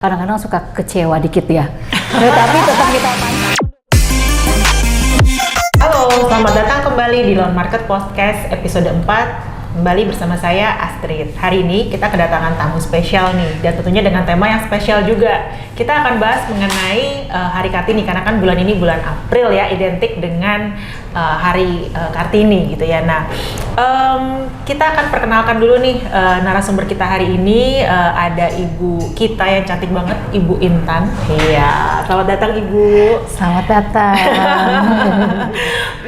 Kadang-kadang suka kecewa dikit ya, tapi tetap kita pantau. Halo, selamat datang kembali di Loan Market Podcast episode 4. Kembali bersama saya Astrid. Hari ini kita kedatangan tamu spesial nih, dan tentunya dengan tema yang spesial juga. Kita akan bahas mengenai Hari Kartini, karena kan bulan ini bulan April ya, identik dengan Hari Kartini gitu ya. Nah, kita akan perkenalkan dulu nih narasumber kita hari ini. Ada ibu kita yang cantik banget, Ibu Intan. Iya, selamat datang Ibu. Selamat datang.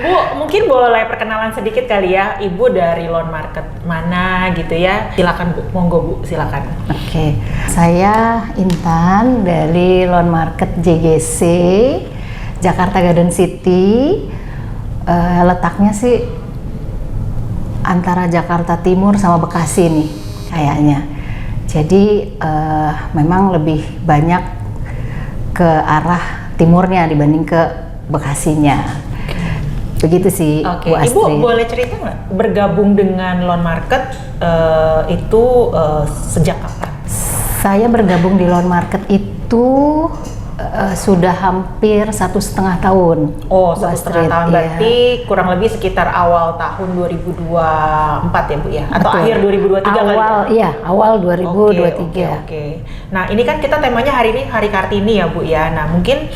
Bu, mungkin boleh perkenalan sedikit kali ya, Ibu dari Loan Market mana gitu ya? Silakan Bu, monggo Bu, silakan. Oke, saya Intan dari Loan Market JGC, Jakarta Garden City. Letaknya sih antara Jakarta Timur sama Bekasi nih kayaknya. Jadi memang lebih banyak ke arah timurnya dibanding ke Bekasinya. Begitu sih, Oke, Bu Astrid. Ibu boleh cerita nggak bergabung dengan Loan Market itu sejak kapan? Saya bergabung di Loan Market itu sudah hampir 1,5 tahun. Oh, Bu 1,5 Astrid, tahun, iya. berarti kurang lebih sekitar awal tahun 2024 ya Bu ya? Atau Betul. akhir 2023 kali ya? Iya, awal 2023. Oke. Nah, ini kan kita temanya hari ini Hari Kartini ya Bu ya. Nah, mungkin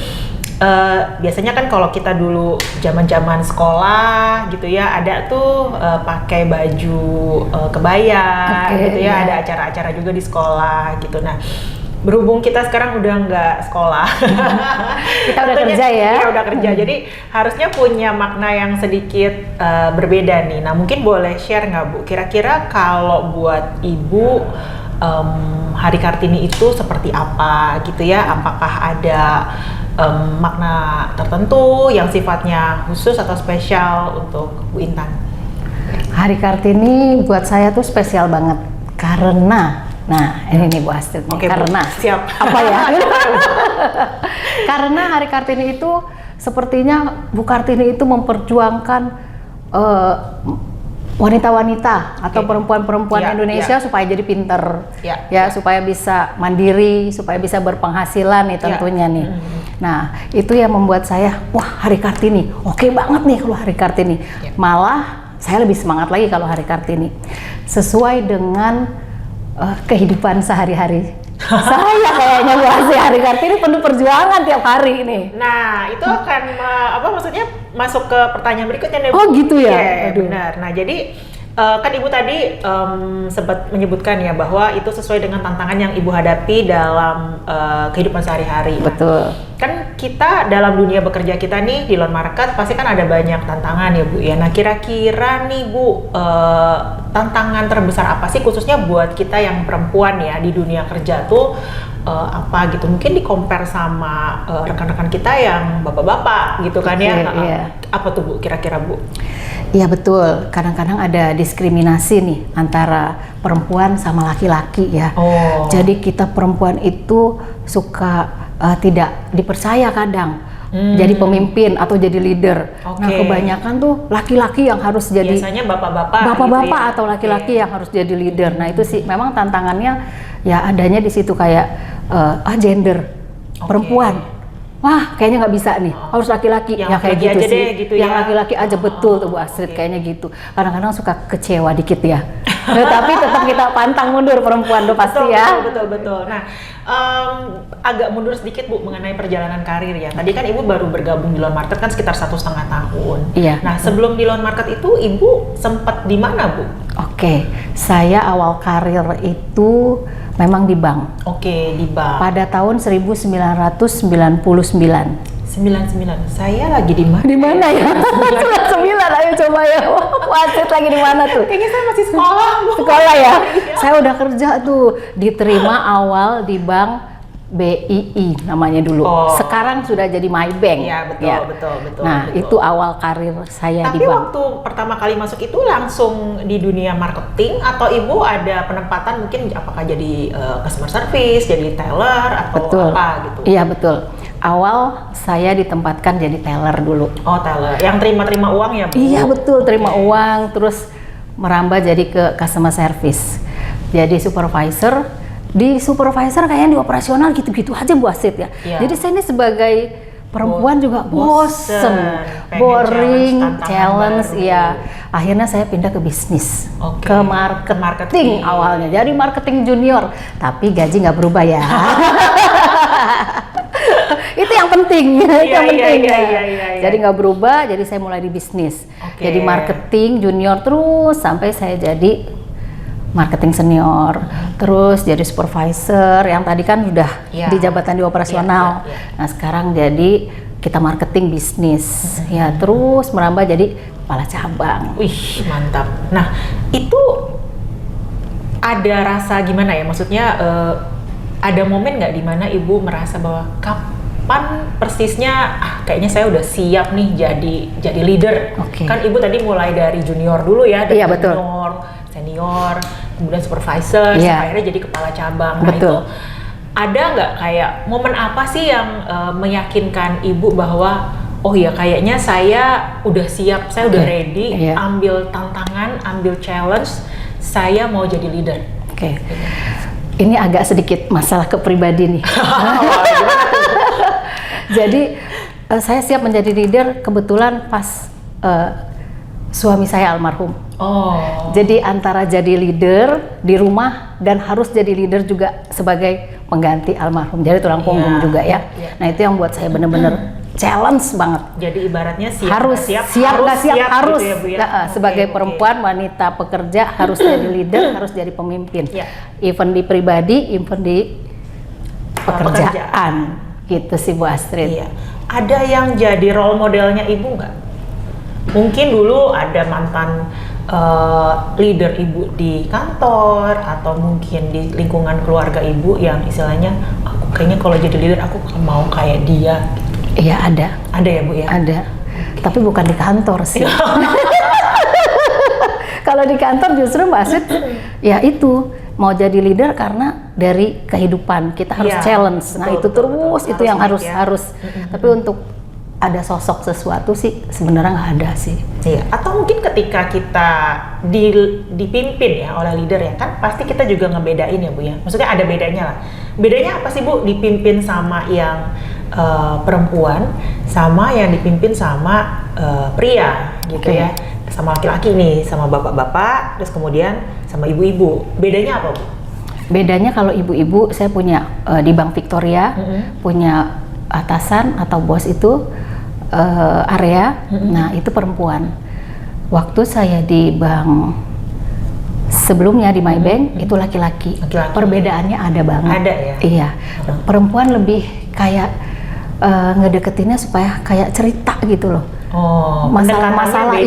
biasanya kan kalau kita dulu zaman-zaman sekolah gitu ya, ada tuh pakai baju kebaya gitu ya, iya. ada acara-acara juga di sekolah gitu. Nah, berhubung kita sekarang udah nggak sekolah, Kita udah tentunya- kerja ya. Iya, udah kerja. Jadi harusnya punya makna yang sedikit berbeda nih. Nah, mungkin boleh share nggak Bu? Kira-kira kalau buat Ibu Hari Kartini itu seperti apa gitu ya? Apakah ada makna tertentu yang sifatnya khusus atau spesial untuk Bu Intan? Hari Kartini buat saya tuh spesial banget karena, nah ini nih Bu Astrid, nih, Oke, Bu. karena Siap. apa ya? Karena Hari Kartini itu sepertinya Bu Kartini itu memperjuangkan wanita-wanita atau Oke. perempuan-perempuan Ya, Indonesia ya. supaya jadi pinter, Ya. supaya bisa mandiri, supaya bisa berpenghasilan nih tentunya nih. Nah, itu yang membuat saya, wah Hari Kartini, oke banget nih kalau Hari Kartini. Ya. Malah saya lebih semangat lagi kalau Hari Kartini, sesuai dengan kehidupan sehari-hari. Saya kayaknya Bu Astrid, Hari Kartini penuh perjuangan tiap hari ini. Nah, itu akan apa maksudnya masuk ke pertanyaan berikutnya nih, Bu. Oh, gitu ya? Iya, Aduh. benar. Nah, jadi kan Ibu tadi sempat menyebutkan ya bahwa itu sesuai dengan tantangan yang Ibu hadapi dalam kehidupan sehari-hari. Nah, Betul. kan kita dalam dunia bekerja kita nih di Loan Market pasti kan ada banyak tantangan ya Bu ya. Nah, kira-kira nih Bu, tantangan terbesar apa sih khususnya buat kita yang perempuan ya di dunia kerja tuh apa gitu? Mungkin di-compare sama rekan-rekan kita yang bapak-bapak gitu kan ya. Oke, iya. Apa tuh Bu kira-kira Bu? Iya betul, kadang-kadang ada diskriminasi nih antara perempuan sama laki-laki ya. Oh. Jadi kita perempuan itu suka tidak dipercaya kadang. Jadi pemimpin atau jadi leader. Oke. Nah kebanyakan tuh laki-laki yang harus jadi Biasanya bapak-bapak bapak-bapak gitu ya. atau laki-laki Oke. yang harus jadi leader. Nah itu sih memang tantangannya ya adanya di situ kayak gender Oke. perempuan. Wah, kayaknya nggak bisa nih, harus laki-laki. Yang Ya kayak laki-laki gitu aja sih. deh, gitu yang ya. laki-laki aja betul tuh Bu Astrid, Oke. kayaknya gitu. Kadang-kadang suka kecewa dikit ya. Tapi tetap kita pantang mundur perempuan tuh pasti ya. Betul. Nah, agak mundur sedikit Bu mengenai perjalanan karir ya. Tadi kan Ibu baru bergabung di Loan Market kan sekitar 1,5 tahun. Iya. Nah, sebelum di Loan Market itu Ibu sempat di mana Bu? Oke, saya awal karir itu memang di bank. Oke, di bank. Pada tahun 1999. 99. Saya lagi di mana? Di mana ya? 99, ayo coba ya. Wasit lagi di mana tuh? Kayaknya saya masih sekolah Bu. Sekolah ya? Saya udah kerja tuh, diterima awal di bank BII namanya dulu. Oh. Sekarang sudah jadi MyBank. Iya, betul, Ya. betul. Nah, betul. itu awal karir saya Tapi di bank. waktu pertama kali masuk itu langsung di dunia marketing atau Ibu ada penempatan mungkin apakah jadi customer service, jadi teller atau Betul. apa gitu? Iya, betul. Awal saya ditempatkan jadi teller dulu. Oh, teller. Yang terima-terima uang ya, Bu? Iya, betul, terima uang terus merambah jadi ke customer service. Jadi supervisor Di supervisor kayaknya di operasional gitu-gitu aja Bu Astrid ya. Jadi saya ini sebagai perempuan juga bosen, boring, challenge, ya. Akhirnya saya pindah ke bisnis, ke marketing awalnya. Jadi marketing junior, tapi gaji nggak berubah ya. Itu yang penting, Jadi nggak berubah, jadi saya mulai di bisnis. Jadi marketing junior terus sampai saya jadi marketing senior, terus jadi supervisor yang tadi kan udah di jabatan di operasional. Nah sekarang jadi kita marketing bisnis, ya terus merambah jadi kepala cabang. Wih mantap. Nah itu ada rasa gimana ya? Maksudnya ada momen nggak di mana ibu merasa bahwa kapan persisnya kayaknya saya udah siap nih jadi leader? Kan ibu tadi mulai dari junior dulu ya, dari junior, senior, kemudian supervisor, sampai akhirnya jadi kepala cabang. Nah itu ada nggak kayak momen apa sih yang meyakinkan ibu bahwa oh ya kayaknya saya udah siap, saya udah ready, ambil tantangan, ambil challenge, saya mau jadi leader. Ini agak sedikit masalah kepribadi nih. Jadi saya siap menjadi leader kebetulan pas suami saya almarhum. Jadi antara jadi leader di rumah dan harus jadi leader juga sebagai pengganti almarhum. Jadi tulang punggung juga ya. Nah itu yang buat saya bener-bener challenge banget. Jadi ibaratnya harus siap gitu ya, Bu, ya? Sebagai perempuan wanita pekerja harus jadi leader, harus jadi pemimpin. Even di pribadi, even di pekerjaan. Gitu sih Bu Astrid. Ada yang jadi role modelnya ibu nggak? Mungkin dulu ada mantan leader ibu di kantor atau mungkin di lingkungan keluarga ibu yang istilahnya aku kayaknya kalau jadi leader aku mau kayak dia. Iya ada. Ada ya Bu ya? Ada. Tapi bukan di kantor sih. Kalau di kantor justru Mbak Astrid ya itu mau jadi leader karena dari kehidupan kita harus challenge. Nah itu terus itu yang harus. Tapi untuk ada sosok sesuatu sih sebenarnya nggak ada sih. Atau mungkin ketika kita dipimpin ya oleh leader ya kan pasti kita juga ngebedain ya Bu ya. Maksudnya ada bedanya lah. Bedanya apa sih Bu dipimpin sama yang perempuan sama yang dipimpin sama pria gitu ya. Sama laki-laki nih, sama bapak-bapak, terus kemudian sama ibu-ibu. Bedanya apa Bu? Bedanya kalau ibu-ibu saya punya di Bank Victoria punya atasan atau bos itu area, nah itu perempuan. Waktu saya di bank sebelumnya di Maybank itu laki-laki. Perbedaannya ada banget. Ada ya? Iya, perempuan lebih kayak ngedeketinnya supaya kayak cerita gitu loh. Masalah-masalah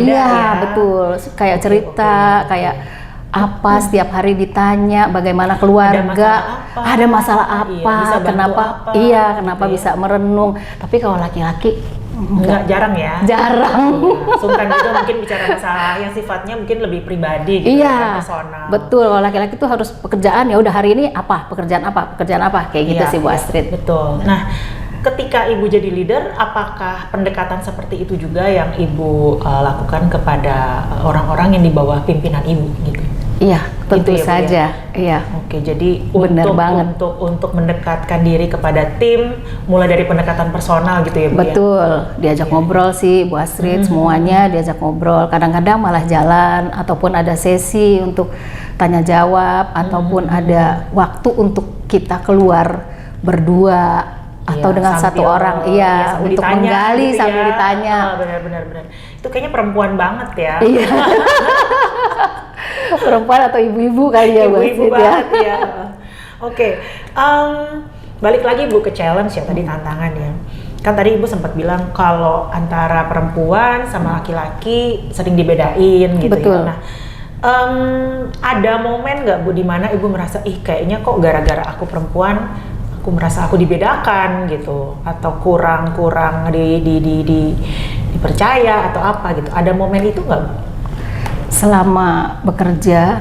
betul, kayak cerita, kayak apa setiap hari ditanya bagaimana keluarga, ada masalah apa, kenapa bisa merenung. Tapi kalau laki-laki enggak, jarang ya. Sungkan gitu mungkin bicara masalah yang sifatnya mungkin lebih pribadi gitu, personal. Betul, kalau laki-laki tuh harus pekerjaan, ya udah hari ini pekerjaan apa kayak gitu sih Bu Astrid. Betul. Nah, ketika ibu jadi leader, apakah pendekatan seperti itu juga yang ibu lakukan kepada orang-orang yang di bawah pimpinan ibu gitu? Iya, tentu gitu ya, saja. Iya. Oke, jadi untuk mendekatkan diri kepada tim, mulai dari pendekatan personal gitu ya Bu? Betul, diajak ngobrol sih Bu Astrid, semuanya diajak ngobrol. Kadang-kadang malah jalan, ataupun ada sesi untuk tanya jawab, ataupun ada waktu untuk kita keluar berdua atau dengan satu orang, untuk menggali gitu sambil ditanya. Benar. Itu kayaknya perempuan banget ya. Iya. Perempuan atau ibu-ibu kali ya, ibu-ibu banget ya. Oke, balik lagi Bu ke challenge ya tadi, tantangan ya. Kan tadi Ibu sempat bilang kalau antara perempuan sama laki-laki sering dibedain gitu. Betul. Ya. Nah, ada momen nggak Bu di mana Ibu merasa kayaknya kok gara-gara aku perempuan aku merasa aku dibedakan gitu, atau kurang dipercaya atau apa gitu. Ada momen itu nggak Bu? Selama bekerja,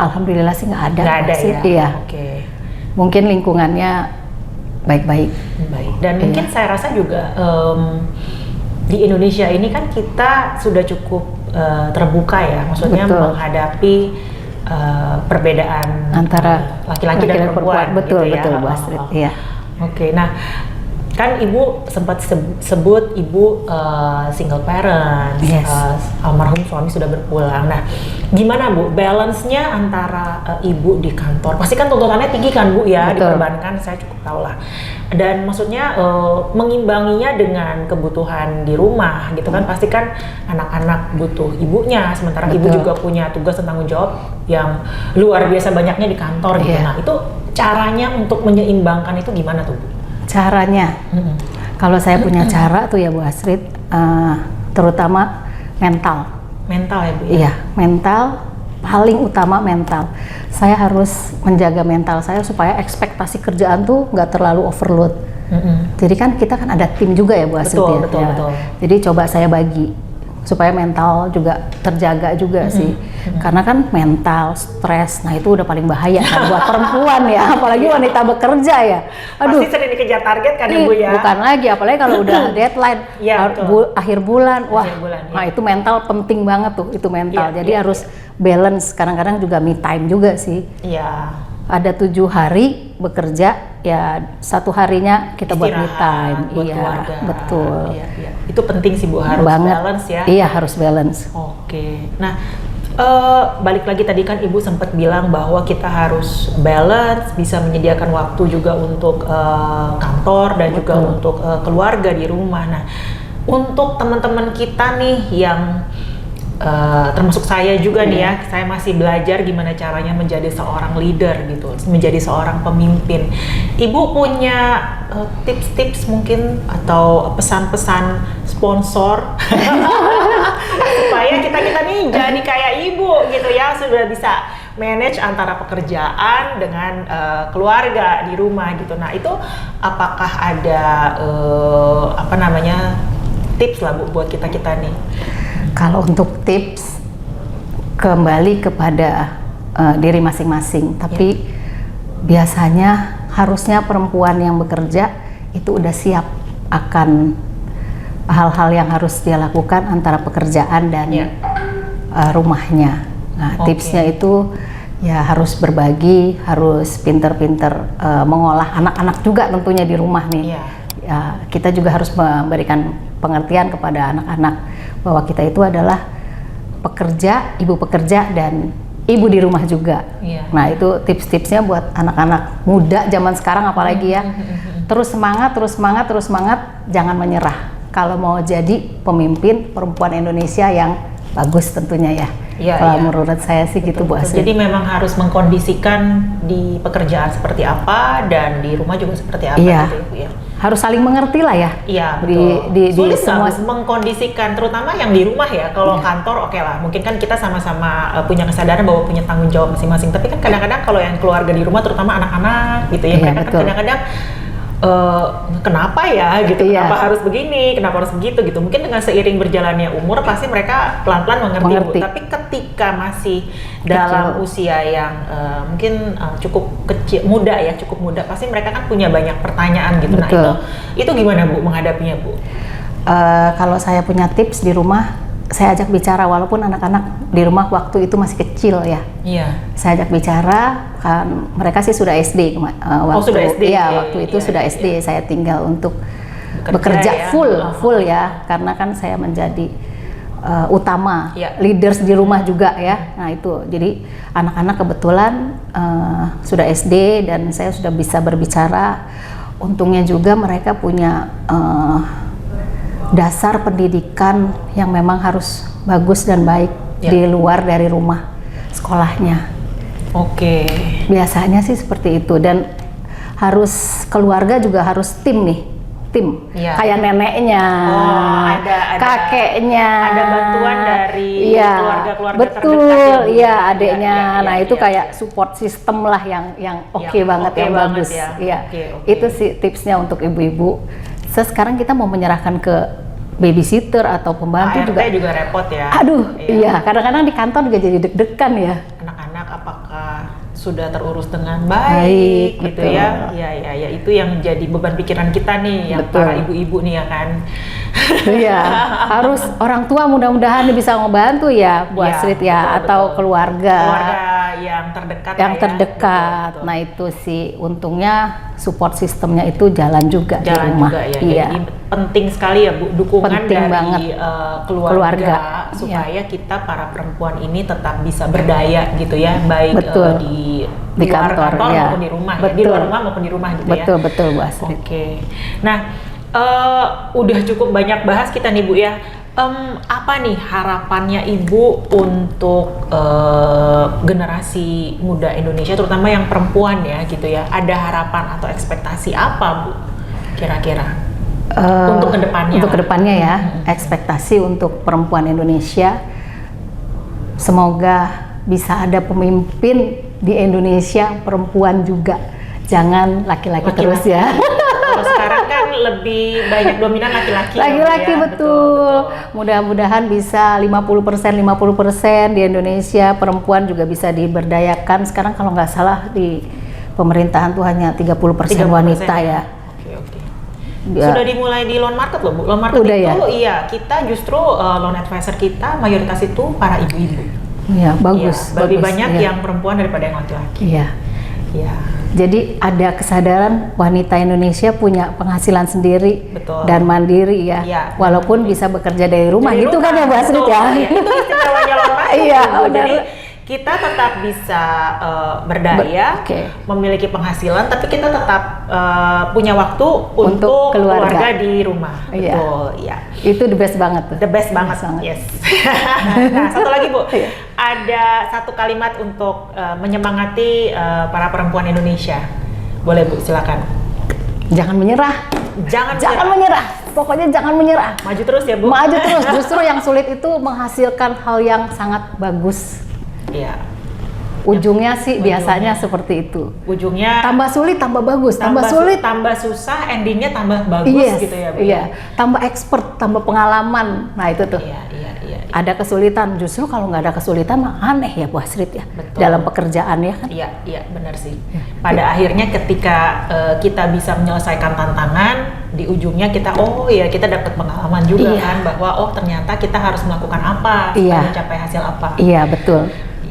alhamdulillah sih nggak ada. Nggak ada ya? Iya. Oke. Mungkin lingkungannya baik-baik. Dan mungkin saya rasa juga di Indonesia ini kan kita sudah cukup terbuka ya, maksudnya menghadapi perbedaan antara laki-laki dan perempuan. Betul, gitu ya. betul, Bu Astrid. Iya. Oke, nah kan Ibu sempat sebut Ibu single parent, Yes. Almarhum suami sudah berpulang. Nah, gimana Bu balance-nya antara Ibu di kantor? Pasti kan tuntutannya tinggi kan Bu ya, di Betul. perbankan saya cukup tahu lah. Dan maksudnya mengimbanginya dengan kebutuhan di rumah gitu kan, pasti kan anak-anak butuh ibunya, sementara Ibu Betul. juga punya tugas dan tanggung jawab yang luar biasa banyaknya di kantor gitu. Iya. Nah, itu caranya untuk menyeimbangkan itu gimana tuh Bu? Caranya, kalau saya punya cara tuh ya Bu Astrid, terutama mental. Mental ya Bu ya? Iya, mental, paling utama mental. Saya harus menjaga mental saya supaya ekspektasi kerjaan tuh nggak terlalu overload. Jadi kan kita kan ada tim juga ya Bu Astrid Betul, ya. betul, Ya. betul. Jadi coba saya bagi supaya mental juga terjaga juga sih. Karena kan mental, stres, nah itu udah paling bahaya kan buat perempuan ya, apalagi wanita bekerja ya. Pasti sering dikejar target kan ya Bu ya? Bukan lagi, apalagi kalau udah deadline, Iya, betul. akhir bulan, wah, Akhir bulan, nah iya. itu mental penting banget tuh, itu mental. Iya, Jadi iya, harus balance, kadang-kadang juga me time juga sih. Iya. Ada 7 hari bekerja, ya 1 harinya kita buat me time. buat Iya, keluarga. betul. Iya, iya. Itu penting sih Bu, harus Banget. balance ya. Iya, harus balance. Oke. Nah, balik lagi tadi kan Ibu sempat bilang bahwa kita harus balance, bisa menyediakan waktu juga untuk kantor dan juga Betul. untuk keluarga di rumah. Nah, untuk teman-teman kita nih yang termasuk saya juga nih ya, saya masih belajar gimana caranya menjadi seorang leader gitu, menjadi seorang pemimpin. Ibu punya tips-tips mungkin atau pesan-pesan sponsor supaya kita nih jadi kayak Ibu gitu ya, sudah bisa manage antara pekerjaan dengan keluarga di rumah gitu. Nah, itu apakah ada tips lah Bu buat kita nih? Kalau untuk tips, kembali kepada diri masing-masing. Tapi biasanya harusnya perempuan yang bekerja itu udah siap akan hal-hal yang harus dia lakukan antara pekerjaan dan rumahnya. Nah, tipsnya itu ya harus berbagi, harus pinter-pinter mengolah anak-anak juga tentunya di rumah nih. Ya, kita juga harus memberikan pengertian kepada anak-anak bahwa kita itu adalah pekerja, ibu pekerja, dan ibu di rumah juga. Nah, itu tips-tipsnya buat anak-anak muda zaman sekarang apalagi ya. Terus semangat, jangan menyerah. Kalau mau jadi pemimpin perempuan Indonesia yang bagus tentunya ya. Kalau menurut saya sih gitu Bu Astrid. Jadi memang harus mengkondisikan di pekerjaan seperti apa dan di rumah juga seperti apa gitu ya. Harus saling mengerti lah ya. Iya, betul. Sulit di semua mengkondisikan, terutama yang di rumah ya. Kalau kantor oke lah, mungkin kan kita sama-sama punya kesadaran bahwa punya tanggung jawab masing-masing. Tapi kan kadang-kadang kalau yang keluarga di rumah, terutama anak-anak gitu ya, mereka kan kadang-kadang kenapa ya gitu, kenapa harus begini, kenapa harus begitu gitu. Mungkin dengan seiring berjalannya umur pasti mereka pelan-pelan mengerti. Bu. Tapi ketika masih dalam usia yang mungkin cukup muda, pasti mereka kan punya banyak pertanyaan gitu. Betul. Nah, itu gimana Bu menghadapinya Bu? Kalau saya punya tips di rumah, saya ajak bicara walaupun anak-anak di rumah waktu itu masih kecil ya. Iya. Saya ajak bicara, kan mereka sih sudah SD sudah SD. Iya, waktu itu sudah SD. Saya tinggal untuk bekerja full ya, karena kan saya menjadi utama leaders di rumah juga ya. Nah, itu. Jadi anak-anak kebetulan sudah SD dan saya sudah bisa berbicara. Untungnya juga mereka punya dasar pendidikan yang memang harus bagus dan baik di luar dari rumah sekolahnya. Oke. Biasanya sih seperti itu, dan harus keluarga juga harus tim nih, kayak neneknya, kakeknya, ada bantuan dari keluarga-keluarga betul, terdekat. Iya, adiknya. Nah, itu kayak support system lah yang oke banget, yang bagus. Iya, itu sih tipsnya untuk ibu-ibu. Sekarang kita mau menyerahkan ke babysitter atau pembantu juga repot ya. Aduh, iya. Kadang-kadang di kantor juga jadi deg-degan ya. Anak-anak apakah sudah terurus dengan baik gitu betul. Ya. Ya, itu yang jadi beban pikiran kita nih, yang para ibu-ibu nih ya kan. Iya, harus orang tua mudah-mudahan bisa ngebantu ya Bu Astrid ya, atau keluarga. yang terdekat. Yang lah ya. terdekat. Betul. Nah itu sih untungnya support sistemnya itu jalan juga di Jalan rumah. juga ya. Iya. Jadi penting sekali ya Bu, dukungan Penting dari banget. keluarga supaya Iya. kita para perempuan ini tetap bisa berdaya gitu ya, baik Betul. di Di luar kantor, kantor ya. maupun di rumah, ya. Di Betul. luar rumah maupun di rumah gitu ya. Betul betul Bu Astrid. Oke. Nah, udah cukup banyak bahas kita nih Bu ya. Apa nih harapannya Ibu untuk generasi muda Indonesia, terutama yang perempuan ya gitu ya? Ada harapan atau ekspektasi apa Bu kira-kira untuk kedepannya? Untuk kedepannya ya, ekspektasi untuk perempuan Indonesia, semoga bisa ada pemimpin di Indonesia perempuan juga, jangan laki-laki terus ya. Kalau sekarang kan lebih banyak dominan laki-laki. Laki-laki ya, betul. Mudah-mudahan bisa 50% di Indonesia perempuan juga bisa diberdayakan. Sekarang kalau nggak salah di pemerintahan tuh hanya 30% 30% wanita ya. Oke. Ya. Sudah dimulai di loan market loh Bu. Loan market Udah itu ya? iya, kita justru loan advisor kita mayoritas itu para ibu-ibu. Iya, bagus. Iya, lebih bagus, banyak iya. yang perempuan daripada yang laki-laki. Iya. Iya. Jadi ada kesadaran wanita Indonesia punya penghasilan sendiri Betul. dan mandiri ya. Iya. Walaupun bisa bekerja dari rumah Dari gitu rumah, kan ya Bu Astrid betul. ya. Iya, itu istimewanya loan market. Iya, Bu. benar. Jadi kita tetap bisa berdaya, Oke. memiliki penghasilan, tapi kita tetap punya waktu Untuk untuk keluarga. di rumah. Iya. Betul, iya. Itu the best banget tuh. The best banget, yes. Nah, satu lagi Bu, Iya. ada satu kalimat untuk menyemangati para perempuan Indonesia. Boleh Bu, silakan. Jangan menyerah. Jangan menyerah. Pokoknya jangan menyerah. Maju terus ya Bu. Maju terus. Justru yang sulit itu menghasilkan hal yang sangat bagus. Iya. Ujungnya sih Ujungnya. biasanya seperti itu. Ujungnya Tambah sulit, tambah bagus. Tambah sulit, tambah susah, endingnya tambah bagus yes, gitu ya Bu. iya. Tambah expert, tambah pengalaman. Nah itu tuh. Iya. Ada kesulitan. Justru kalau nggak ada kesulitan mah aneh ya Bu Astrid ya. Betul. Dalam pekerjaan ya kan. Iya, benar sih. Pada akhirnya ketika kita bisa menyelesaikan tantangan, di ujungnya kita kita dapat pengalaman juga Iya. kan, bahwa ternyata kita harus melakukan apa Iya. supaya mencapai hasil apa. Iya betul.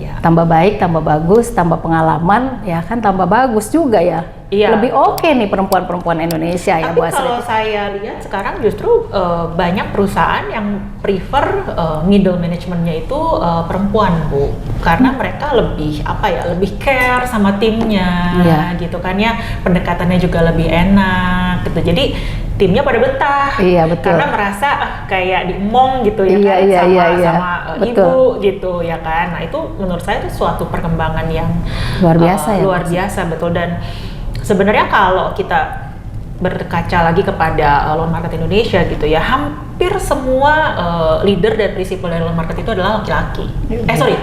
Iya. Tambah baik, tambah bagus, tambah pengalaman, ya kan tambah bagus juga ya. Iya. Lebih oke nih perempuan-perempuan Indonesia ya Tapi Bu Astrid. kalau saya lihat sekarang justru banyak perusahaan yang prefer middle managementnya itu perempuan Bu, karena mereka lebih lebih care sama timnya, Iya. gitu kan ya, pendekatannya juga lebih enak gitu. Jadi timnya pada betah, Iya, betul. karena merasa kayak diemong gitu ya Iya, kan, iya, sama iya. sama Betul. ibu gitu ya kan. Nah itu menurut saya itu suatu perkembangan yang Luar biasa ya, luar Bu. biasa betul. Dan sebenarnya kalau kita berkaca lagi kepada loan market Indonesia gitu ya, hampir semua leader dan prinsipal dari loan market itu adalah laki-laki.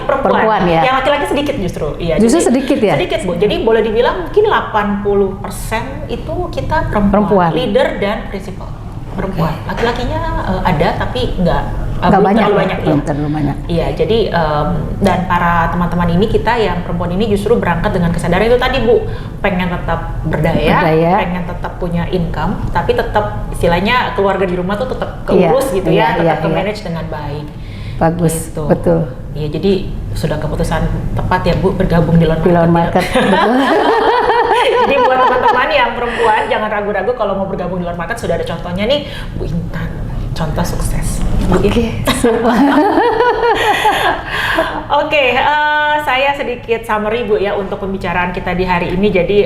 Perempuan ya. Yang laki-laki sedikit justru. Iya. Justru sedikit ya? Sedikit Bu. Jadi boleh dibilang mungkin 80% itu kita Perempuan. leader dan prinsipal perempuan. Laki-lakinya ada tapi nggak Nggak belum banyak terlalu ya, banyak ya. belum terlalu banyak. Iya, jadi dan para teman-teman ini, kita yang perempuan ini justru berangkat dengan kesadaran itu tadi Bu, pengen tetap berdaya, pengen tetap punya income, tapi tetap istilahnya keluarga di rumah tuh tetap keurus gitu ya, tetap ke-manage dengan baik. Bagus, Gitu. betul. Iya, jadi sudah keputusan tepat ya Bu bergabung di loan Di loan market, ya. betul. Jadi buat teman-teman yang perempuan jangan ragu-ragu kalau mau bergabung di loan market, sudah ada contohnya nih Bu Intan, contoh sukses. Oke, Oke, saya sedikit summary Bu ya untuk pembicaraan kita di hari ini. Jadi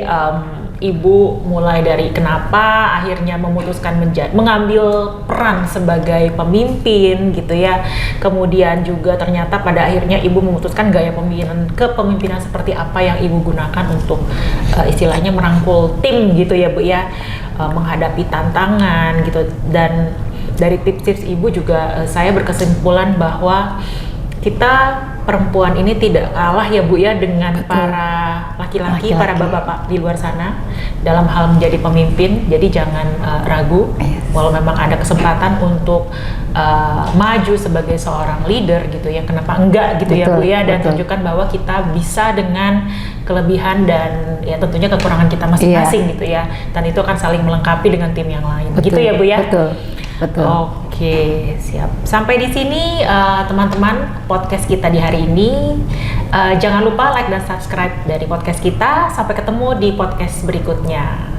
Ibu mulai dari kenapa akhirnya memutuskan mengambil peran sebagai pemimpin gitu ya. Kemudian juga ternyata pada akhirnya Ibu memutuskan gaya kepemimpinan seperti apa yang Ibu gunakan untuk istilahnya merangkul tim gitu ya Bu ya, menghadapi tantangan gitu. Dan dari tips-tips Ibu juga saya berkesimpulan bahwa kita perempuan ini tidak kalah ya Bu ya dengan para laki-laki, para bapak-bapak di luar sana dalam hal menjadi pemimpin. Jadi jangan ragu, walau memang ada kesempatan untuk maju sebagai seorang leader gitu ya, kenapa enggak gitu ya Bu ya, dan tunjukkan bahwa kita bisa dengan kelebihan dan ya tentunya kekurangan kita masing-masing gitu ya, dan itu akan saling melengkapi dengan tim yang lain. Gitu ya Bu ya. Betul. Oke. Oke, siap. Sampai di sini teman-teman podcast kita di hari ini. Jangan lupa like dan subscribe dari podcast kita. Sampai ketemu di podcast berikutnya.